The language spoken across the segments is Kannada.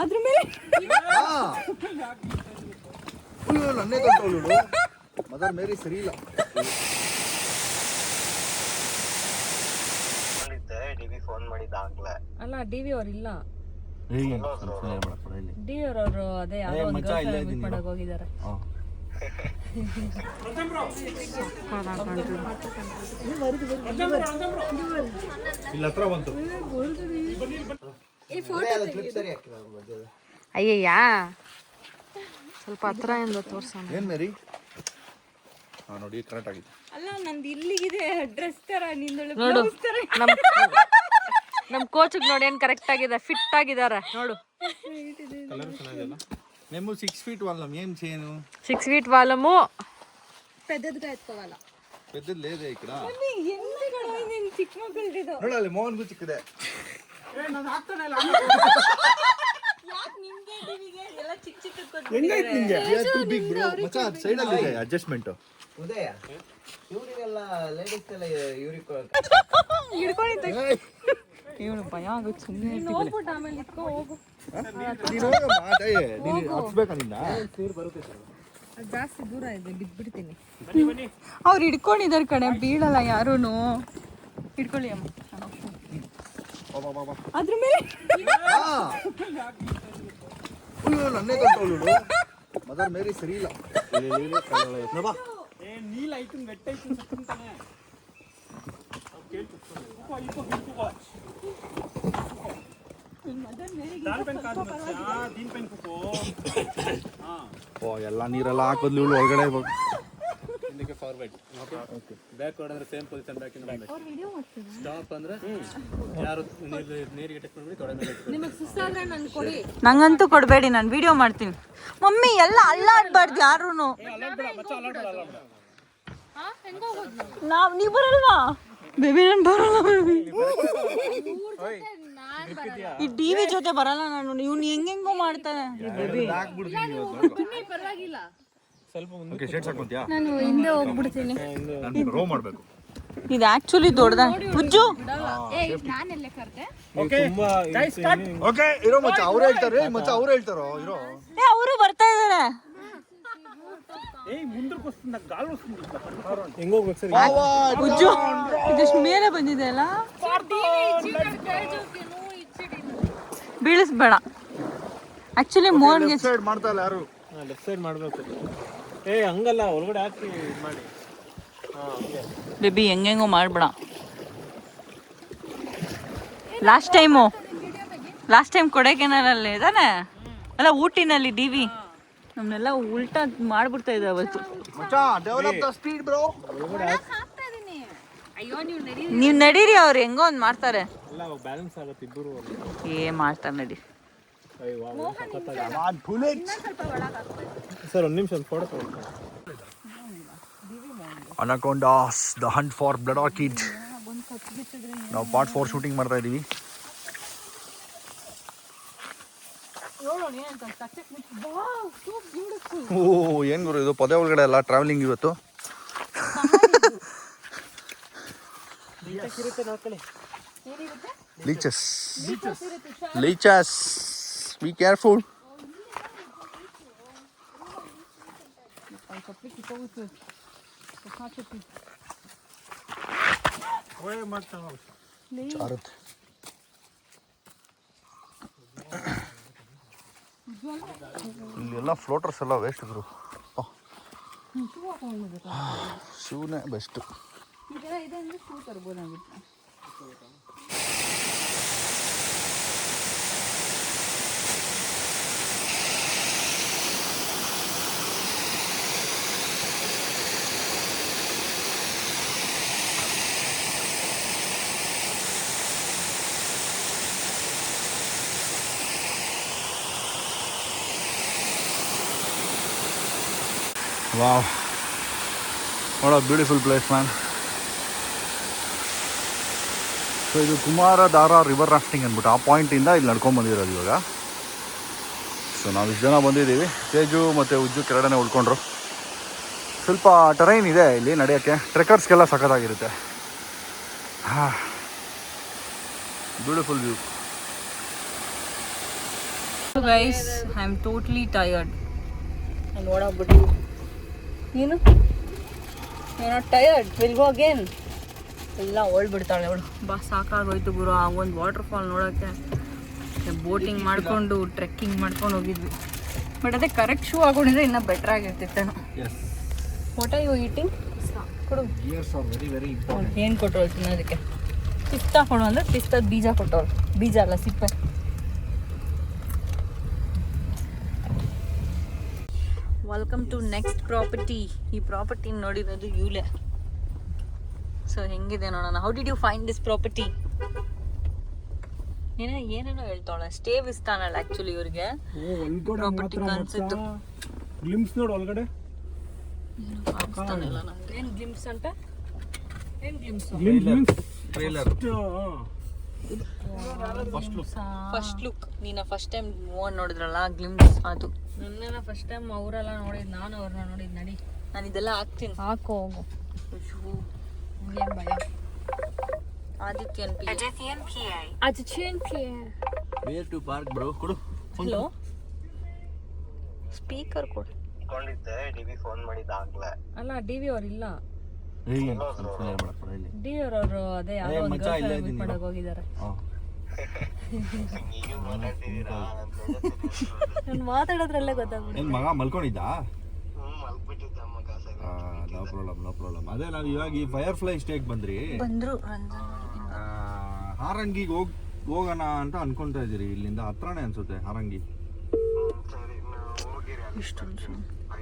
ಅದ್ರ ಮೇಲೆ ನನ್ನೇ ತೊಗೊಂಡು ಮದರ್ ಮೇರಿ ಸರಿ ಇಲ್ಲ. ಫೋನ್ ಮಾಡಿದ್ದಾಗ್ಲೇ ಅಲ್ಲ ಡಿವಿ ಅವ್ರು ಇಲ್ಲ. ಡಿವಿ ಅವರು ಅದೇ ಯಾರೋ ಒಂದು ಗರ್ಲ್ಫ್ರೆಂಡ್ ಮೀಟ್ ಮಾಡಕ್ ಹೋಗಿದ್ದಾರೆ. ಅಯ್ಯಯ್ಯ ಸ್ವಲ್ಪ ಹತ್ರ ಇಂದ ತೋರ್ಸೋಣ. ಏನ್ ಮೇರಿ ನೋಡಿ ಕರೆಕ್ಟ್ ಆಗಿದೆ. ಅಲ್ಲ ನಂದು ಇಲ್ಲಿಗಿದೆ ಡ್ರೆಸ್ ತರ ನಿಂದೊಳಗೆ ನೋಡು ನಮ್ ಕೋಚಿಗೆ ನೋಡಿ ಏನ್ ಕರೆಕ್ಟ್ ಆಗಿದೆ, ಫಿಟ್ ಆಗಿದ್ದಾರೆ ನೋಡು. మేము 6 feet వాళ్ళం ఏం చేయను. 6 feet వాళ్ళము పెద్దదిగా ఎత్తుకోవాలా. పెద్దది లేదే ఇక్కడ. నేను చిಕ್ಕ మಕ್ಕಳಿದ್ದು ನೋಡಲ್ಲಿ ಮೋಹನ್ಗೂ ಚಿಕ್ಕದೆ. ಹೆಂಗಾಯ್ತು ನಿಂಗೆ? Too big bro. ಮಚ್ಚಾ ಸೈಡ್ ಅಲ್ಲಿ ಇದೆ ಅಡ್ಜಸ್ಟ್ಮೆಂಟ್. ಉದಯ ಇವರಿಗೆಲ್ಲ ಲೇಡೀಸ್ ಎಲ್ಲ ಇವನು ಭಯ ಆಗುತ್ತೆ ಸುಮ್ಮನೆ. ಹೋಗ್ಬಿಟ್ಟು ಆಮೇಲೆ ಇಟ್ಕೊ ಹೋಗು. ಹಚ್ಬೇಕಾ ನಿನ್ನ? ಜಾಸ್ತಿ ದೂರ ಇದೆ, ಬಿದ್ಬಿಡ್ತೀನಿ. ಅವ್ರು ಹಿಡ್ಕೊಂಡಿದ್ದಾರೆ ಕಣೆ, ಬೀಳಲ್ಲ ಯಾರೂನು. ಹಿಡ್ಕೊಳ್ಳಿ ಅಮ್ಮ. ಅದ್ರ ಮೇಲೆ ನನ್ನೇ ತೊಗೊಂಡು ಮದರ್ ಮೇರಿ ಸರಿ ಇಲ್ಲ. ನೀಲ್ ಐತು ನೆಟ್ ಐತು ಸತ್ತಂತಾನೆ. ಎಲ್ಲ ನೀರೆಲ್ಲ ಹಾಕೋದ್ಲಿ ಒಳಗಡೆ ಫಾರ್ವರ್ಡ್ ಬ್ಯಾಕ್ ಹೊಡೆದ್ರೆ ಸೇಮ್ ಪೊಸಿಷನ್ ಬ್ಯಾಕ್ ಇಂದ ಸ್ಟಾಪ್ ಅಂದ್ರೆ ಯಾರು ನೀರಿಗೆ ಟಚ್ ಮಾಡ್ಬಿಡಿ ತೊಡೆ ಮೇಲೆ ನಿಮಗೆ ಸುಸ್ತಾದ್ರೆ ನನ್ಗೆ ಕೊಡಿ. ನಂಗಂತೂ ಕೊಡಬೇಡಿ, ನಾನು ವಿಡಿಯೋ ಮಾಡ್ತೀನಿ. ಮಮ್ಮಿ ಎಲ್ಲ ಅಲ್ಲಾಡ್ಬಾರ್ದು ಯಾರೂನು. ನೀವು ಬರಲ್ವಾ ಬೇಬಿ? ನಾನು ಬರಲ್ಲ ಬೇಬಿ. ಈ ಟಿವಿ ಜೊತೆ ಬರಲ್ಲ ನಾನು. ಇವ್ನು ಹೆಂಗೆಂಗೋ ಮಾಡ್ತಾನೆ ಬೇಬಿ. ಪರವಾಗಿಲ್ಲ, ನಾನು ಹಿಂದೆ ಹೋಗ್ಬಿಡ್ತೀನಿ. ರೋ ಮಾಡ್ಬೇಕು. ಇದು ಆಕ್ಚುಲಿ ದೊಡ್ಡದ ಉಜ್ಜು. ನಾನೆಲ್ಲ ಕರ್ತೆ. ಓಕೆ ಇರೋ ಮಚ್ಚ ಅವ್ರು ಹೇಳ್ತಾರೆ. ಮಚ್ಚ ಅವ್ರು ಹೇಳ್ತಾರೋ ಇರೋ. ಅವರು ಬರ್ತಾ ಇದಾರೆ. ಉಜ್ಜು ಇದಿಷ್ಟು ಮೇಲೆ ಬಂದಿದೆ ಅಲ್ಲ, ಬೀಳಿಸ್ಬೇಡ. ಆಕ್ಚುಲಿ ಮೋಹನ್ಗೆ ಸೈಡ್ ಮಾಡ್ತಾ ಇಲ್ಲ ಯಾರು. ಲೆಫ್ಟ್ ಸೈಡ್ ಮಾಡಬೇಕು. ಹಂಗಲ್ಲ, ಒಳಗಡೆ ಹಾಕಿ ಮಾಡಿ. ಬೇಬಿ ಹೆಂಗೆಂಗೋ ಮಾಡ್ಬೇಡ. ಲಾಸ್ಟ್ ಟೈಮ್ ಕೊಡೈಕೆನಾಲಲ್ಲಿ ಇದಾನೆ ಅಲ್ಲ, ಊಟಿನಲ್ಲಿ ಡಿವಿ ನಮ್ನೆಲ್ಲ ಉಲ್ಟಾ ಮಾಡ್ಬಿಡ್ತಾ ಇದ್ದ ಅವತ್ತು. Develop the speed bro. ನೀವು ನಡೀರಿ, ಅವ್ರು ಹೆಂಗೋ ಒಂದು ಮಾಡ್ತಾರೆ. ಬ್ಯಾಲೆನ್ಸ್ ಆಗುತ್ತೆ ಇಬ್ಬರು. ಮಾಡ್ತಾರೆ ನಡಿ. ಸರ್ ಒಂದು ನಿಮಿಷ ಫೋಟೋ ತಗೊಳ್ತೀನಿ. Anacondas the hunt for blood orchid. ನಾವು ಪಾರ್ಟ್ 4 ಶೂಟಿಂಗ್ ಮಾಡ್ತಾ ಇದೀವಿ. ಓ ಏನ್ ಗುರು ಇದು ಪೊದೆ ಒಳಗಡೆ ಎಲ್ಲ ಟ್ರಾವೆಲಿಂಗ್ ಇವತ್ತು. Leeches be careful. ಚಾರತ್ ಇಲ್ಲೆಲ್ಲ ಫ್ಲೋಟರ್ಸ್ ಎಲ್ಲ ವೇಸ್ಟ್ ಗುರು. ಶೂನೇ best. Wow, what a beautiful place man. So ಇದು ಕುಮಾರಧಾರ ರಿವರ್ ರಾಫ್ಟಿಂಗ್ ಅಂದ್ಬಿಟ್ಟು ಆ ಪಾಯಿಂಟಿಂದ ಇಲ್ಲಿ ನಡ್ಕೊಂಡ್ಬಂದಿರೋದು ಇವಾಗ. ಸೊ ನಾವು ಇಷ್ಟು ಜನ ಬಂದಿದ್ದೀವಿ. ತೇಜು ಮತ್ತು ಉಜ್ಜು ಕೆರಡನೆ ಉಳ್ಕೊಂಡ್ರು. ಸ್ವಲ್ಪ ಟರೈನ್ ಇದೆ ಇಲ್ಲಿ ನಡೆಯೋಕ್ಕೆ, ಟ್ರೆಕರ್ಸ್ಗೆಲ್ಲ ಸಖತ್ತಾಗಿರುತ್ತೆ. Beautiful view. So guys I am totally tired. ನೋಡಾಕ್ಬಿಟ್ಟು ನೀನು ಟಯರ್ಡ್ ವಿಲ್ ಗೋ ಅಗೇನ್. ಎಲ್ಲ ಓಡ್ಬಿಡ್ತಾಳೆ ಅವಳು. ಬಾ ಸಾಕಾಗೋಯ್ತು ಗುರು. ಆ ಒಂದು ವಾಟರ್ ಫಾಲ್ ನೋಡೋಕ್ಕೆ ಬೋಟಿಂಗ್ ಮಾಡಿಕೊಂಡು ಟ್ರೆಕ್ಕಿಂಗ್ ಮಾಡ್ಕೊಂಡು ಹೋಗಿದ್ವಿ. ಬಟ್ ಅದೇ ಕರೆಕ್ಟ್ ಶೂ ಹಾಕೊಂಡಿದ್ರೆ ಇನ್ನೂ ಬೆಟರ್ ಆಗಿರ್ತಿತ್ತೇನೋ. What are you eating? ಕೊಡು. ಏನು ಕೊಟ್ಟವಳು ತಿನ್ನೋದಕ್ಕೆ? ಪಿಸ್ತಾ ಕೊಡು ಅಂದರೆ ಪಿಸ್ತಾದ ಬೀಜ ಕೊಟ್ಟವಳು. ಬೀಜ ಅಲ್ಲ, ಸಿಪ್ಪೆ. Welcome to next property. ಈ ಪ್ರಾಪರ್ಟಿ ನೋಡಿರೋದು ಇವಳೆ. ಸೊ ಹೆಂಗಿದೆ ನೋಡೋಣ. How did you find this property? ಏನೇನೋ ಹೇಳ್ತಾಳೆ. ಸ್ಟೇ ವಿಸ್ತಾನಲ್ಲ ಆ್ಯಕ್ಚುಲಿ ಇವ್ರಿಗೆ ಪ್ರಾಪರ್ಟಿ ಕಾಣಿಸಿದ್ದು. ಗ್ಲಿಮ್ಸ್ ನೋಡು ಒಳಗಡೆ. ಏನು ಗ್ಲಿಮ್ಸ್ ಅಂತ? ಏನು ಗ್ಲಿಮ್ಸ್? Trailer first look. ನೀನು ಫಸ್ಟ್ ಟೈಮ್ ಮೂವನ್ ನೋಡಿದ್ರಲ್ಲ ಗ್ಲಿಮ್ಸ್ ಅದು. ನನ್ನ ಫಸ್ಟ್ ಟೈಮ್ ಅವರೆಲ್ಲ ನೋಡಿದ್, ನಾನು ಅವ್ರನ್ನ ನೋಡಿದ್. ನಡಿ, ನಾನು ಇದೆಲ್ಲ ಹಾಕ್ತೀನಿ. ಹಾಕೋ ಹೋಗು. ಏನು ಭಯ. Adithyan P. Where to park bro? ಕೊಡು. ಹಲೋ, ಸ್ಪೀಕರ್ ಕೊಡು. ಇಟ್ಕೊಂಡಿದ್ದೆ, ಡಿವಿ ಫೋನ್ ಮಾಡಿದ್ದಾಗ್ಲೇ. ಅಲ್ಲ, ಡಿ.ವಿ ಅವ್ರು ಇಲ್ಲ. ಡಿ.ವಿ ಅವರು ಅದೇ ಯಾವುದೋ ಒಂದು ಗರ್ಲ್ ಮೀಟ್ ಮಾಡಕ್ ಹೋಗಿದ್ದಾರೆ. ನೀವು ಮಾತಾಡ್ತಿದ್ದೀರಾ? ನಾನು ಮಾತಾಡೋದ್ರಲ್ಲೇ ಗೊತ್ತಾಗ್ಬಿಡು. ಮಗ ಮಲ್ಕೊಂಡಿದ್ದ? ಮಲ್ಬಿಟ್ಟಿದ್ದೆ ಅಮ್ಮ ಕಾಸಾಗಿ. No problem. ಅದೇ ನಾವು ಇವಾಗ ಈ ಫೈರ್ ಫ್ಲೈ ಸ್ಟೇಕ್ ಬಂದ್ರು. ಹಾರಂಗಿಗೆ ಹೋಗೋಣ ಅಂತ ಅನ್ಕೊಂತಾ ಇದೀರಿ. ಇಲ್ಲಿಂದ ಹತ್ರನೇ ಅನ್ಸುತ್ತೆ ಹಾರಂಗಿ. ಸರಿ, ನಾವು ಹೋಗಿರಿ.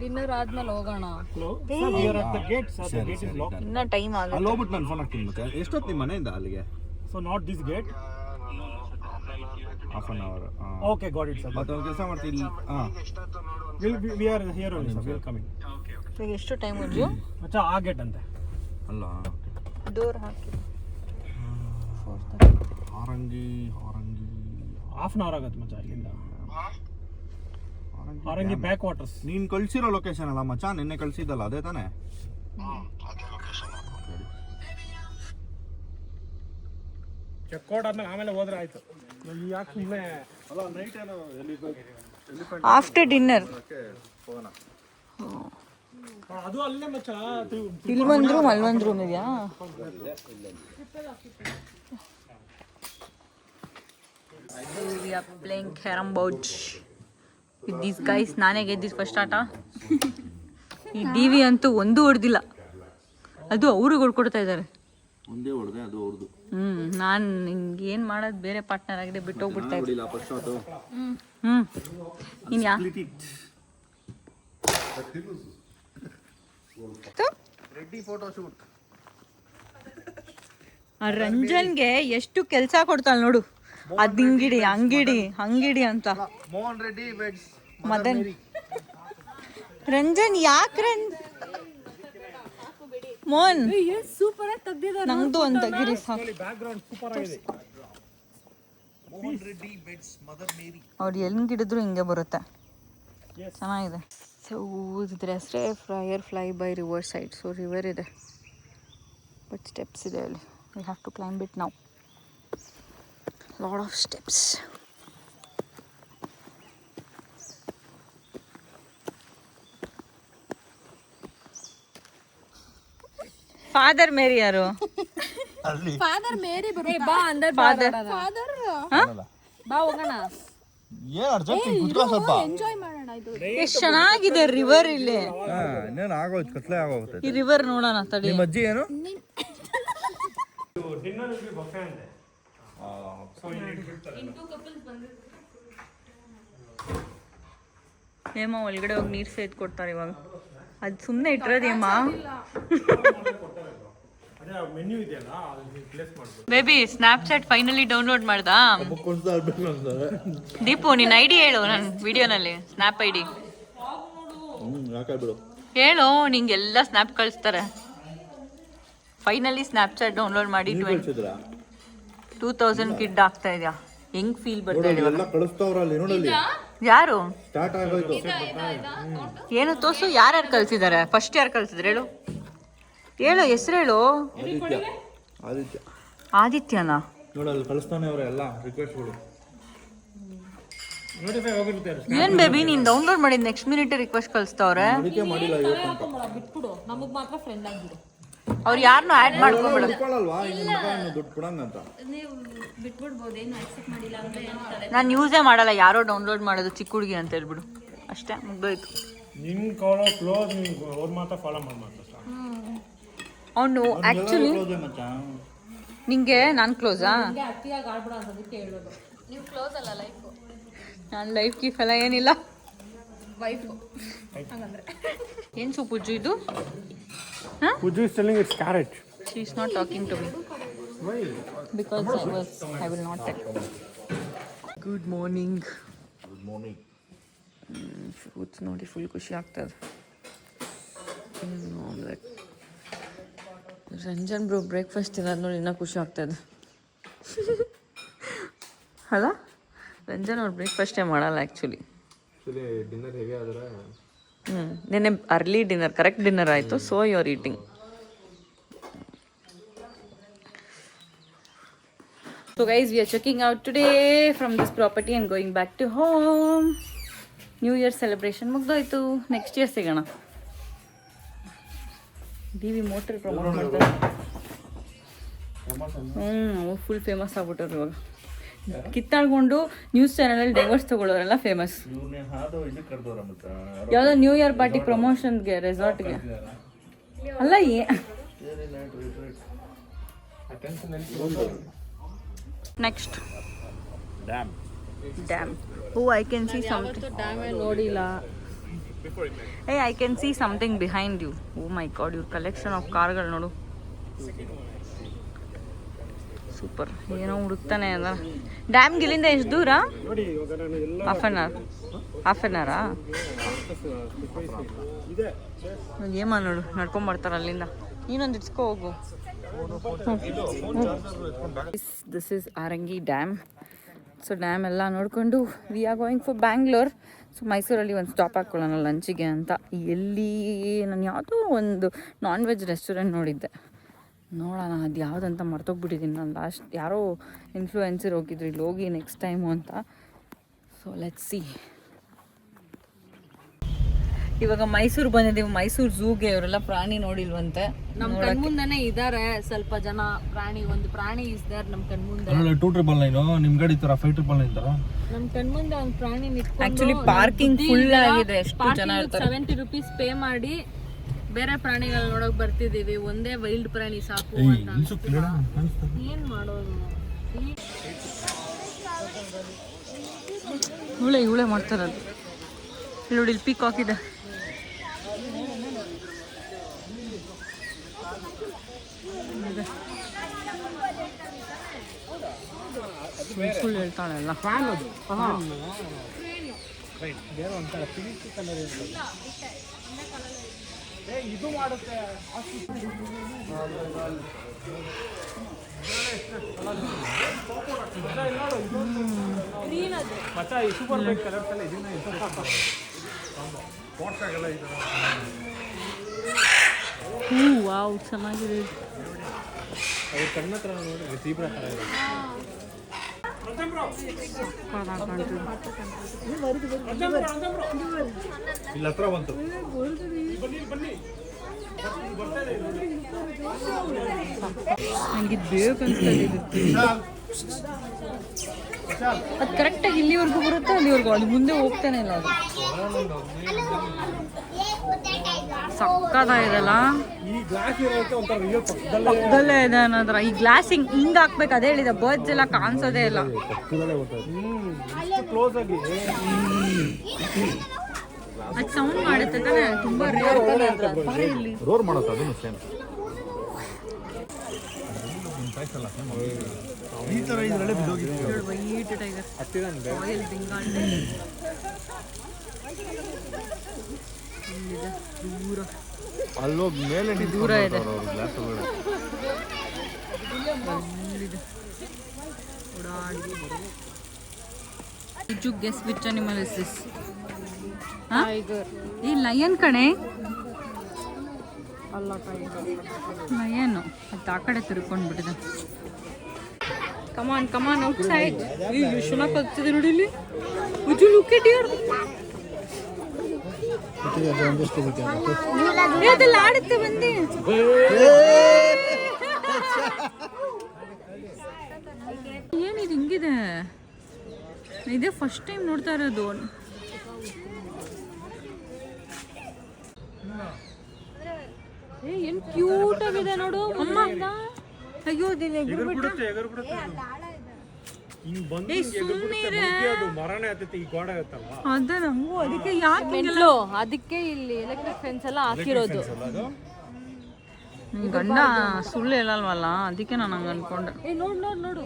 ಡಿನ್ನರ್ ಆದ್ಮೇಲೆ ಹೋಗೋಣ. ಸರಿ. ಇನ್ನ ಟೈಮ್ ಆಗುತ್ತೆ. ಅಲ್ಲಿ ಹೋಗ್ಬಿಟ್ಟು ನಾನು ಫೋನ್ ಹಾಕ್ತೀನಿ. ಮತ್ತೆ ಎಷ್ಟೊತ್ತು ನಿಮ್ಮ ಮನೆಯಿಂದ ಅಲ್ಲಿಗೆ? So not this gate, half an hour. Okay got it sir. ಮತ್ತೆ ಒಂದು ಕೆಲಸ ಮಾಡ್ತೀನಿ. We are here only sir, will coming. ಈಗ ಎಷ್ಟು ಟೈಮ್ ಉಜ್ಜು? ಅಚ್ಚಾ, ಆ ಗೇಟ್ ಅಂತೆ ಅಲ್ಲ, ಡೋರ್ ಹಾಕಿ. ಹಾರಂಗಿ ಹಾಫ್ ಅನ್ ಅವರ್ ಆಗುತ್ತೆ ಮಚ್ಚಾ ಇಲ್ಲಿಂದ. Harangi backwaters. ನೀನ್ ಕಳ್ಸಿರೋ ಲೊಕೇಶನ್ ಅಲ್ಲ ಮಚ್ಚಾ, ನಿನ್ನೆ ಕಳ್ಸಿದ್ದಲ್ಲ ಅದೇ ತಾನೇ? ಚೆಕ್ಔಟ್ ಆದ್ಮೇಲೆ ಆಮೇಲೆ ಹೋದ್ರೆ ಆಯ್ತು. ಯಾಕೆ ಸುಮ್ಮನೆ ಅಲ್ಲ, ನೈಟ್ ಏನೋ ಆಫ್ಟರ್ ಡಿನ್ನರ್ ಅದು ಅಲ್ಲೇ ಮಚ್ಚ. ಇಲ್ಲಿ ಒಂದು ರೂಮ್, ಅಲ್ಲೊಂದು ರೂಮ್ ಇದೆಯಾ? We are playing carom board with these guys. ನಾನೇ ಗೆದ್ದಿದ್ದು ಫಸ್ಟ್ ಆಟ. ಈ ಡಿ.ವಿ ಅಂತೂ ಒಂದು ಹೊಡೆದಿಲ್ಲ. ಅದು ಅವ್ರಿಗೆ ಹೊಡ್ಕೊಡ್ತಾ ಇದ್ದಾರೆ. ಒಂದೇ ಹೊಡೆದೆ, ಅದು ಅವ್ರದ್ದು. ನಾನು ನಿಂಗೆ ಏನು ಮಾಡೋದು, ಬೇರೆ ಪಾರ್ಟ್ನರ್ ಆಗಿದೆ ಬಿಟ್ಟು ಹೋಗ್ಬಿಡ್ತಾ ಇದ್ದೆ. ನೀನು ರೆಡ್ಡಿ ಫೋಟೋ ಶೂಟ್. ಆ ರಂಜನ್ಗೆ ಎಷ್ಟು ಕೆಲಸ ಕೊಡ್ತಾಳೆ ನೋಡು. ಅದ್ ಹಂಗಿಡಿ ಅಂತ. ಮೋಹನ್ ರೆಡ್ಡಿ ಬೆಡ್ಸ್ ಮದನ್ ರಂಜನ್ ಯಾಕೆ ಮೋಹನ್ ಸೂಪರ್ ಆಗಿ ತೆಗ್ದಿದ್ದಾರೆ. ನಂದು ಒಂದು ತೆಗೀರಿ ಸಾಕು. ಬ್ಯಾಕ್ಗ್ರೌಂಡ್ ಸೂಪರ್ ಆಗಿದೆ. Mohan Reddy beds Mother Mary. ಅವ್ರು ಹೆಂಗಿಡಿದ್ರು ಹಿಂಗೆ ಬರುತ್ತೆ. ಚೆನ್ನಾಗಿದೆ. ಸೊ ಇದ್ರ ಹೆಸರೇ Firefly by Riverside. So river ಇದೆ, ಬಟ್ ಸ್ಟೆಪ್ಸ್ ಇದೆ ಅಲ್ಲಿ. We have to climb it now. Lot of steps. Father Mary ಯಾರು? ಫಾದರ್ ಮೇರಿ ಬಾ ಅಂದರ್ ಫಾದರ್. ಬಾ ಹೋಗೋಣ. ಏನ್ ಅರ್ಜೆಂಟ್ ಕುತ್ಕೋ ಸ್ವಲ್ಪ. ಎಂಜಾಯ್ ಮಾಡೋಣ. ಇದು ಎಷ್ಟು ಚೆನ್ನಾಗಿದೆ ರಿವರ್ ಇಲ್ಲಿ. ಇನ್ನೇನು ಆಗೋಯ್ತು, ಕತ್ಲೆ ಆಗೋಗುತ್ತೆ. ಈ ರಿವರ್ ನೋಡೋಣ ತಡಿ. ನಿಮ್ಮ ಅಜ್ಜಿ ಏನು? ಡಿನ್ನರ್ ವಿಲ್ ಬಿ ಬಫೆ ಅಂತೆ. ಸೊ ಹೇಮ ಒಳಗಡೆ ಹೋಗಿ ನೀರು ಸೇದ್ ಕೊಡ್ತಾರೆ ಇವಾಗ. ಅದು ಸುಮ್ಮನೆ ಇಟ್ಟಿರೋದೇಮ್ಮ. ಮೆನ್ಯೂ ಇದೆಯಲ್ಲ, ಅದನ್ನ ಪ್ಲೇಸ್ ಮಾಡ್ಬೋದು. ಬೇಬಿ ಸ್ನ್ಯಾಪ್ಚಾಟ್ ಫೈನಲಿ ಡೌನ್ಲೋಡ್ ಮಾಡ್ದಾ? ದೀಪು ನಿನ್ನ ಐಡಿ ಹೇಳು ನನ್ನ ವಿಡಿಯೋನಲ್ಲಿ. ಸ್ನ್ಯಾಪ್ ಐಡಿ ಹೇಳು. ನಿಂಗೆಲ್ಲ ಸ್ನ್ಯಾಪ್ ಕಳಿಸ್ತಾರೆ. ಫೈನಲಿ ಸ್ನ್ಯಾಪ್ಚಾಟ್ ಡೌನ್ಲೋಡ್ ಮಾಡಿ 2000 ಕಿಡ್ ಆಗ್ತಾ ಇದೆಯಾ? ಹೆಂಗ್ ಫೀಲ್ ಬರ್ತಾ ಇದೆ? ಯಾರು ಏನು ತೋರ್ಸು. ಯಾರ್ಯಾರು ಕಳ್ಸಿದ್ದಾರೆ? ಫಸ್ಟ್ ಯಾರು ಕಳ್ಸಿದ್ರು ಹೇಳು? ಹೆಸರು ಹೇಳು. ಆದಿತ್ಯನಾ? ನೋಡಲ್ಲಿ ಕಳಿಸ್ತಾನೆ ಅವರ ಎಲ್ಲ ರಿಕ್ವೆಸ್ಟ್ಗಳು. ಏನ್ ಬೇಬಿ ನೀನ್ ಡೌನ್ಲೋಡ್ ಮಾಡಿದ್ ನೆಕ್ಸ್ಟ್ ಮಿನಿಟ್ ರಿಕ್ವೆಸ್ಟ್ ಕಳಿಸ್ತವ್ರೆ. ಅದಕ್ಕೆ ಮಾಡಿಲ್ಲ ಇವತ್ತು ಬಿಟ್ಬಿಡು, ನಮಗ್ ಮಾತ್ರ ಫ್ರೆಂಡ್ ಆಗ್ಬಿಡು. ಅವ್ರು ಯಾರನ್ನೂ ಆ್ಯಡ್ ಮಾಡ್ಕೊಬೇಡ. ಇಟ್ಕೊಳ್ಳಲ್ವಾ ಇನ್ನು ಮಗ ಇನ್ನು ದುಡ್ಡು ಕೊಡಂಗಂತ. ನೀವು ಬಿಟ್ಬಿಡ್ಬೋದು, ಏನು ಆಕ್ಸೆಪ್ಟ್ ಮಾಡಿಲ್ಲ ಅಂದ್ರೆ ಅಂತಾರೆ. ನಾನು ಯೂಸೇ ಮಾಡಲ್ಲ, ಯಾರೋ ಡೌನ್ಲೋಡ್ ಮಾಡೋದು ಚಿಕ್ಕ ಹುಡುಗಿ ಅಂತ ಹೇಳ್ಬಿಡು ಅಷ್ಟೇ, ಮುಗ್ದೋಯ್ತು. ನಿಂಗೆ ಕಾಲೋ ಕ್ಲೋಸ್, ನಿಂಗೆ ಅವ್ರು ಮಾತ್ರ ಫಾಲೋ ಮಾಡಿ ಮಾತ್ರ. ಅವನು ಆ್ಯಕ್ಚುಲಿ ನಿಂಗೆ ನಾನು ಕ್ಲೋಸಾ? ಅತಿಯಾಗಿ ಆಡ್ಬಿಡ ಅದಕ್ಕೆ ಹೇಳೋದು. ನೀವು ಕ್ಲೋಸ್ ಅಲ್ಲ ಲೈಫು, ನಾನು ಲೈಫ್ ಗೀಫ್ ಎಲ್ಲ ಏನಿಲ್ಲ. ವೈಫು ಹಂಗಂದ್ರೆ. ಏನು ಸೂಪುಜ್ಜು ಇದು? Puju is telling it's carrot. She is not talking to me. Why? Because I will not tell. Good morning. Good morning. Fruits ನೋಡಿ ಫುಲ್ ಖುಷಿ ಆಗ್ತದೆ. ಆಮ್ಲೆಟ್. ರಂಜನ್ ಬ್ರೋ ಬ್ರೇಕ್ಫಾಸ್ಟ್ ತಿನ್ನೋದು ನೋಡಿ ಇನ್ನೂ ಖುಷಿ ಆಗ್ತದೆ ಅಲ್ಲ? ರಂಜನ್ ಅವ್ರು ಬ್ರೇಕ್ಫಾಸ್ಟೇ ಮಾಡಲ್ಲ ಆ್ಯಕ್ಚುಲಿ. ಡಿನ್ನರ್ ಹೇಗೆ ಆದರೆ ನೆನ್ನೆ ಅರ್ಲಿ ಡಿನ್ನರ್, ಕರೆಕ್ಟ್ ಡಿನ್ನರ್ ಆಯಿತು. So you are eating. So guys, we are checking out today from this property and going back to home. New Year celebration ಮುಗ್ದೋಯ್ತು. ನೆಕ್ಸ್ಟ್ ಇಯರ್ ಸಿಗೋಣ. ಡಿ.ವಿ ಮೋಟರ್ ಪ್ರಮೋಟ್ ಮಾಡ್ತಾರೆ. ಅವ್ರು ಫುಲ್ ಫೇಮಸ್ ಆಗ್ಬಿಟ್ಟವ್ರು ಇವಾಗ. ಕಿತ್ತಾಡ್ಕೊಂಡು ನ್ಯೂಸ್ ಚಾನಲಲ್ಲಿ ಡೈವರ್ಸ್ ತಗೊಳ್ಳೋರೆಲ್ಲ ಫೇಮಸ್. ಯಾವುದೋ ನ್ಯೂ ಇಯರ್ ಪಾರ್ಟಿ ಪ್ರಮೋಷನ್ಗೆ ರೆಸಾರ್ಟ್ಗೆ ಅಲ್ಲ. Next dam. Oh I can see something. ಡ್ಯಾಮೇ ನೋಡಿಲ್ಲ. Hey, I can see something behind you. Oh my god, your collection of ಕಾರ್ಗಳು ನೋಡು. ಸೂಪರ್. ಏನೋ ಹುಡುಕ್ತಾನೆ ಅದ. ಡ್ಯಾಮ್ಗೆ ಇಲ್ಲಿಂದ ಎಷ್ಟು ದೂರ? ನೋಡಿ ಇವಾಗ ನಾನು ಎಲ್ಲ ಹಾಫ್ ಆನ್ ಅವರಾ? ಇದೆ. ಏಮ ನೋಡು ನಡ್ಕೊಂಬರ್ತಾರೆ ಅಲ್ಲಿಂದ. ನೀನೊಂದು ಇಟ್ಸ್ಕೊ ಹೋಗು. This is ಆರಂಗಿ dam. So dam ಎಲ್ಲ ನೋಡಿಕೊಂಡು we are going for Bangalore. So ಮೈಸೂರಲ್ಲಿ ಒಂದು ಸ್ಟಾಪ್ ಹಾಕ್ಕೊಳ್ಳೋಣ ಲಂಚಿಗೆ ಅಂತ. ಎಲ್ಲಿ ನಾನು ಯಾವುದೋ ಒಂದು ನಾನ್ ವೆಜ್ ರೆಸ್ಟೋರೆಂಟ್ ನೋಡಿದ್ದೆ, ನೋಡೋಣ ಅದು ಯಾವುದಂತ ಮರ್ತೋಗ್ಬಿಟ್ಟಿದ್ದೀನಿ ನಾನು. ಲಾಸ್ಟ್ ಯಾರೋ ಇನ್ಫ್ಲೂಯೆನ್ಸರ್ ಹೋಗಿದ್ರು ಇಲ್ಲಿ ಹೋಗಿ ನೆಕ್ಸ್ಟ್ ಟೈಮು ಅಂತ. So let's see. ಇವಾಗ ಮೈಸೂರು ಬಂದಿದ್ದೀವಿ. ಮೈಸೂರು ಝೂಗೆ ಇವರೆಲ್ಲ ಪ್ರಾಣಿ ನೋಡಿಲ್ವಂತೆ. ನಮ್ಮ ಕಣ್ಮುಂದನೇ ಇದಾರೆ ಸ್ವಲ್ಪ ಜನ ಪ್ರಾಣಿ. ಒಂದು ಪ್ರಾಣಿ ಇದ್ದಾರೆ ನಮ್ಮ ಕಣ್ಮುಂದೆ. 299 ನಿಮ್ಮ ಗಾಡಿ ತರ 599 ತರ ನಮ್ಮ ಕಣ್ಮುಂದೆ ಒಂದು ಪ್ರಾಣಿ ನಿಂತ್ಕೊಂಡು ಆಕ್ಚುಲಿ ಪಾರ್ಕಿಂಗ್ ಫುಲ್ ಆಗಿದೆ. ಎಷ್ಟು ಜನ ಇರ್ತಾರೆ. 70 ರೂಪೀಸ್ ಪೇ ಮಾಡಿ ಬೇರೆ ಪ್ರಾಣಿಗಳು ನೋಡಕ್ ಬರ್ತಿದೀವಿ. ಒಂದೇ ವೈಲ್ಡ್ ಪ್ರಾಣಿ ಸಾಕು ಅಂತ. ಏನ್ ಮಾಡೋದು? ಇವಳೆ ಮಾಡ್ತಾರದು. ಇಲ್ಲಿ ನೋಡಿ, ಇಲ್ಲಿ ಪೀಕಾಕ್ ಇದೆ. ಫುಲ್ ಹೇಳ್ತಾಳೆ ಎಲ್ಲ. ಇದು ಮಾಡುತ್ತೆ. ಮತ್ತೆ ಈ ಸೂಪರ್ ಬೈಕ್ ಕಲರ್ಸ್ ಎಲ್ಲ ಇದನ್ನ ವಾವ್ ಚೆನ್ನಾಗಿದೆ. ಅವ್ರ ಕಣ್ಣ ಹತ್ರ ನೋಡಿ ತೀಬ್ರ ಥರ ಇದೆ. ಇಲ್ಲಿ ಹತ್ರ ಬಂತು. ನನಗೆ ಬೇಕನ್ಸ್ತದೆ. ಅದು ಕರೆಕ್ಟಾಗಿ ಇಲ್ಲಿವರೆಗೂ ಬರುತ್ತೆ, ಅಲ್ಲಿವರೆಗೂ. ಅದು ಮುಂದೆ ಹೋಗ್ತಾನೆ ಇಲ್ಲ. ಅದು ಸಕ್ಕತ್ತಾಗಿದೆಲ್ಲ. ಈ ಗ್ಲಾಸ್ ಇರೋಕ್ಕೆ ಒಂಥರ ರಿಯಲ್ ಪಕ್ಕದಲ್ಲೇ ಇದೆ ಅನ್ನೋದ್ರ. ಈ ಗ್ಲಾಸ್ ಹಿಂಗೆ ಹಾಕ್ಬೇಕು, ಅದೇ ಹೇಳಿದೆ. ಬರ್ಡ್ಸ್ ಎಲ್ಲ ಕಾಣಿಸೋದೇ ಇಲ್ಲ. ಕ್ಲೋಸ್ ಆಗಿ ಅದು ಸೌಂಡ್ ಮಾಡುತ್ತೆ ತಾನೆ. ತುಂಬಾ ರೇರ್ ಇಲ್ಲಿ ರೋರ್ ಮಾಡೋದು ಅದನ್ನು ಸೇಮ್. ಈ ಥರ ಇದರಲ್ಲೇ ಬಿದ್ದೋಗಿತ್ತು. White tiger, royal Bengal tiger. ಇಲ್ಲಿದೆ ದೂರ. ಅಲ್ಲೋಗಿ ಮೇಲೆ ದೂರ ಇದೆ. ಗ್ಲಾಸ್ಗಳು ಇಲ್ಲಿದೆ ಓಡಾಡಿ. Did you guess which animal is this? Tiger. ಈ ಲಯನ್ ಕಣೆ. ಅಲ್ಲ ಟೈಗರ್. ಲಯನು. ಅದು ಆ ಕಡೆ ತಿರ್ಕೊಂಡ್ಬಿಟ್ಟಿದೆ. ಕಮಾನ್ ಔಟ್ ಸೈಡ್. ಎಷ್ಟು ಚೆನ್ನಾಗಿ ಕಲ್ತಿದೆ ನೋಡಿ ಇಲ್ಲಿ. Would you look it here? ಅದೆಲ್ಲ ಆಡುತ್ತೆ ಬಂದು. ಏನಿದು ಹಿಂಗಿದೆ? ಇದೇ ಫಸ್ಟ್ ಟೈಮ್ ನೋಡ್ತಾ ಇರೋದು. ಏನ್ ಕ್ಯೂಟ್ ಆಗಿದೆ ನೋಡು ಅಮ್ಮ. ಅಯ್ಯೋ ಮರನೇ ಆಗ್ತೈತಿ ಈ ಗೋಡೆ ಆಗುತ್ತಲ್ಲ ಅದ ನಂಗೂ ಅದಕ್ಕೆ ಯಾಕೆ ಮೆಂಟ್ಲು ಅದಕ್ಕೆ ಇಲ್ಲಿ ಎಲೆಕ್ಟ್ರಿಕ್ ಫೆನ್ಸ್ ಎಲ್ಲ ಹಾಕಿರೋದು. ನಿನ್ ಗಂಡ ಸುಳ್ಳು ಹೇಳಲ್ವಲ್ಲ, ಅದಕ್ಕೆ ನಾನು ಹಂಗೆ ಅನ್ಕೊಂಡೆ. ನೋಡು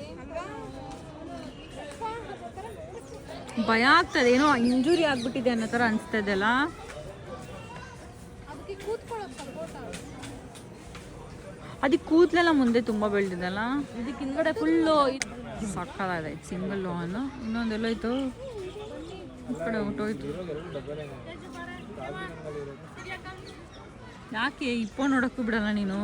ಭಯ ಆಗ್ತದೆ, ಏನೋ ಇಂಜುರಿ ಆಗ್ಬಿಟ್ಟಿದೆ ಅನ್ನೋ ಥರ ಅನಿಸ್ತದಲ್ಲ. ಅದಕ್ಕೆ ಕೂದಲೆಲ್ಲ ಮುಂದೆ ತುಂಬ ಬೆಳೆದಿದೆಲ್ಲ. ಇದಕ್ಕೆ ಹಿಂದ್ಗಡೆ ಫುಲ್ಲು ಸಕ್ಕದಾಗಿದೆ. ಸಿಂಗಲ್ ಅನ್ನೋ ಇನ್ನೊಂದೆಲ್ಲೋಯ್ತು, ಈ ಕಡೆ ಹೊಟ್ಟೋಯ್ತು. ಯಾಕೆ ಇಪ್ಪೋ ನೋಡೋಕ್ಕೂ ಬಿಡಲ್ಲ ನೀನು?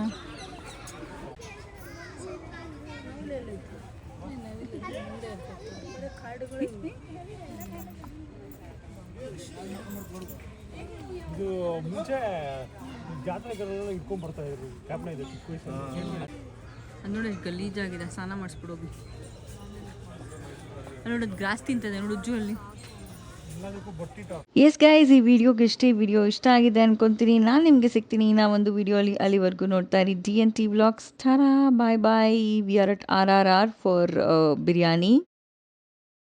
ಇದು ಮುಂಚೆ ಜಾತ್ರೆಗಳೆಲ್ಲ ಇಟ್ಕೊಂಡ್ ಬರ್ತಾ ಇದ್ರು. ಕ್ಯಾಪ್ನ ಇದೆ ಚಿಕ್ಕ ವಯಸ್ಸಲ್ಲಿ. ಅದು ನೋಡಿ ಗಲೀಜಾಗಿದೆ, ಸ್ನಾನ ಮಾಡಿಸ್ಬಿಡೋಗಿ. ನೋಡಿ ಗ್ರಾಸ್ ತಿಂತದೆ ನೋಡು ಉಜ್ಜು ಅಲ್ಲಿ. ಎಸ್ ಗೈಸ್, ಈ ವಿಡಿಯೋ ಇಷ್ಟ ಆಗಿದೆ ಅನ್ಕೊಂತೀನಿ. ನಾನು ನಿಮಗೆ ಸಿಗ್ತೀನಿ ನಾ ಒಂದು ವಿಡಿಯೋಲಿ. ಅಲ್ಲಿವರೆಗೂ ನೋಡ್ತಾ ಇರಿ DNT ವ್ಲಾಗ್ಸ್. ಟಾರಾ, bye bye. We are at RRR for biryani.